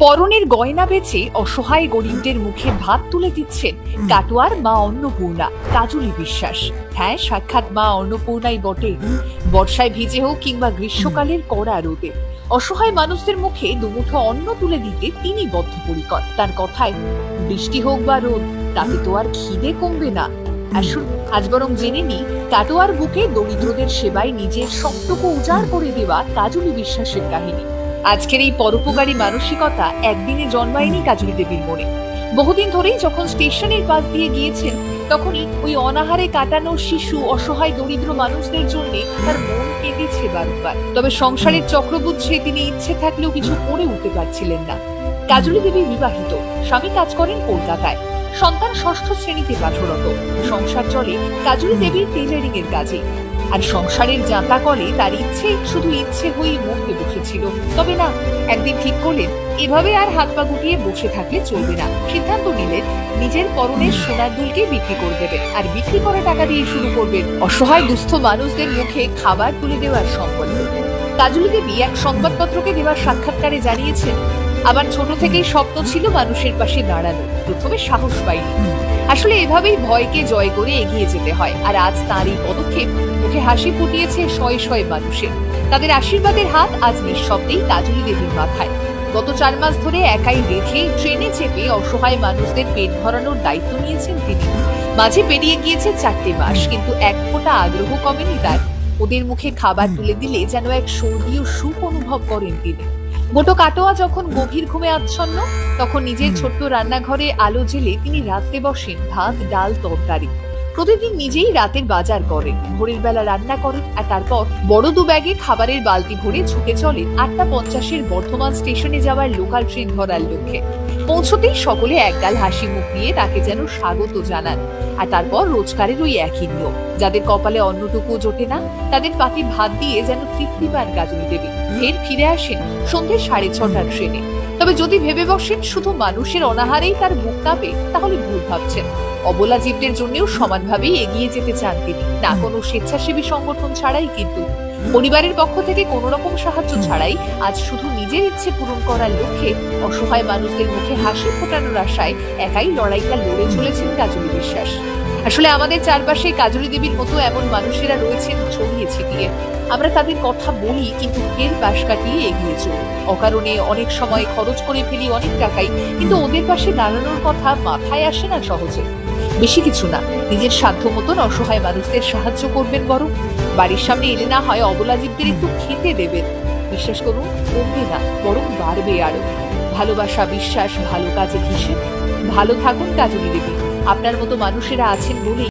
পরনের গয়না বেচে অসহায় গরিবদের মুখে ভাত তুলে দিচ্ছেন কাটোয়ার মা অন্নপূর্ণা কাজলি বিশ্বাস। হ্যাঁ, সাক্ষাৎ মা অন্নপূর্ণাই বটে। বর্ষায় ভিজে হোক কিংবা গ্রীষ্মকালের কড়া রোদে অসহায় মানুষদের মুখে দুমুঠো অন্ন তুলে দিতে তিনি বদ্ধপরিকর। তার কথায় বৃষ্টি হোক বা রোদ, তাতে তো আর খিদে কমবে না। আসুন আজ বরং জেনে নি কাটোয়ার বুকে দরিদ্রদের সেবায় নিজের সবটুকু উজাড় করে দেওয়া কাজলি বিশ্বাসের কাহিনী। আজকের এই পরোপকারী মানসিকতা একদিনে জন্মায়নি কাজলি দেবীর মনে। বহুদিন ধরেই যখন স্টেশনের পাশ দিয়ে গিয়েছেন, তখনই ওই অনাহারে কাটানো শিশু, অসহায় দরিদ্র মানুষদের জন্য তার মন কেঁদেছে বারবার। তবে সংসারের চক্র বুঝছে তিনি ইচ্ছে থাকলেও কিছু করে উঠতে পারছিলেন না। কাজলি দেবী বিবাহিত, স্বামী কাজ করেন কলকাতায়, সন্তান ষষ্ঠ শ্রেণীতে পাঠরত। সংসার চলে কাজলি দেবীর টেলারিং এর কাজে। আর সংসারের জাঁতা কলে তার শুধু ইচ্ছে হয়েই মরতে বসেছিল। তবে না, একদিন ঠিক করলেন এভাবে আর হাত পা গুটিয়ে বসে থাকলে চলবে না। সিদ্ধান্ত নিলেন নিজের পরনের সোনার দুলকে বিক্রি করে দেবেন, আর বিক্রি করা টাকা দিয়ে শুরু করবেন অসহায় দুস্থ মানুষদের মুখে খাবার তুলে দেওয়ার সংকল্প। কাজলি দেবী এক সংবাদপত্রকে দেওয়ার সাক্ষাৎকারে জানিয়েছেন, আমার ছোট থেকেই স্বপ্ন ছিল মানুষের পাশে দাঁড়ানো। প্রথমে সাহস পাইনি। আসলে এভাবেই ভয়কে জয় করে এগিয়ে যেতে হয়। আর আজ তার এই পদক্ষেপ মুখে হাসি ফুটিয়েছে শয়ে শয়ে মানুষের। তাদের আশীর্বাদের হাত আজ নিঃশব্দেই কাজলি দেবীর মাথায়। গত 4 মাস ধরে একাই রেখে ট্রেনে চেপে অসহায় মানুষদের পেট ভরানোর দায়িত্ব নিয়েছেন তিনি। মাঝে পেরিয়ে গিয়েছে 4টে মাস, কিন্তু এক ফোঁটা আগ্রহ কমেনি তার। ওদের মুখে খাবার তুলে দিলে যেন এক স্বর্গীয় সুখ অনুভব করেন তিনি। গোটো কাটোয়া যখন গভীর ঘুমে আচ্ছন্ন, তখন নিজের ছোট্ট রান্নাঘরে আলো জ্বেলে তিনি রাঁধতে বসেন ভাত, ডাল, তরকারি। প্রতিদিন নিজেই রাতের বাজার করেন, ভোরের বেলা রান্না করেন, আর তারপর বড় 2 ব্যাগে খাবারের বালতি ভরে ছুটে চলেন 8:50 বর্ধমান স্টেশনে যাওয়ার লোকাল ট্রেন ধরার লক্ষ্যে। পৌঁছতেই সকলে একগাল হাসি মুখ নিয়ে তাকে যেন স্বাগত জানান। আর তারপর রোজকারের ওই একই নিয়ম। যাদের কপালে অন্নটুকু জোটে না, তাদের পাতে ভাত দিয়ে যেন তৃপ্তি পান কাজলি দেবী। ফিরে আসেন সন্ধ্যে 6:30 ট্রেনে। তবে যদি ভেবে বসেন শুধু মানুষের অনাহারেই তার বুক কাঁপে, তাহলে ভুল ভাবছেন। অবলা জীবদের জন্যও সমানভাবেই এগিয়ে যেতে চান তিনি, না কোনো স্বেচ্ছাসেবী সংগঠন ছাড়াই। কিন্তু পরিবারের পক্ষ থেকে কোনো রকম সাহায্য ছাড়াই আজ শুধু নিজের ইচ্ছে পূরণ করার লক্ষ্যে অসহায় মানুষদের মুখে হাসি ফোটানোর আশায় একাই লড়াইটা লড়ে চলেছেন কাজলি বিশ্বাস। আসলে আমাদের চারপাশে কাজলি দেবীর মতো এমন মানুষেরা রয়েছেন ছড়িয়ে ছিটিয়ে। আমরা তাদের কথা বলি, কিন্তু ফের পাশ কাটিয়ে এগিয়ে চলি। অকারণে অনেক সময় খরচ করে ফেলি অনেক টাকাই, কিন্তু ওদের পাশে দাঁড়ানোর কথা মাথায় আসে না সহজে। বেশি কিছু না, নিজের সাধ্য মতন অসহায় মানুষদের সাহায্য করবেন। বরং বাড়ির সামনে এলে না হয় অবলা জীবদের একটু খেতে দেবেন। বিশ্বাস করুন, কমবে না, বরং বাড়বে আরো। ভালোবাসা, বিশ্বাস, ভালো কাজের হিসেব। ভালো থাকুন কাজলি দেবী। আপনার মতো মানুষেরা আছেন বলেই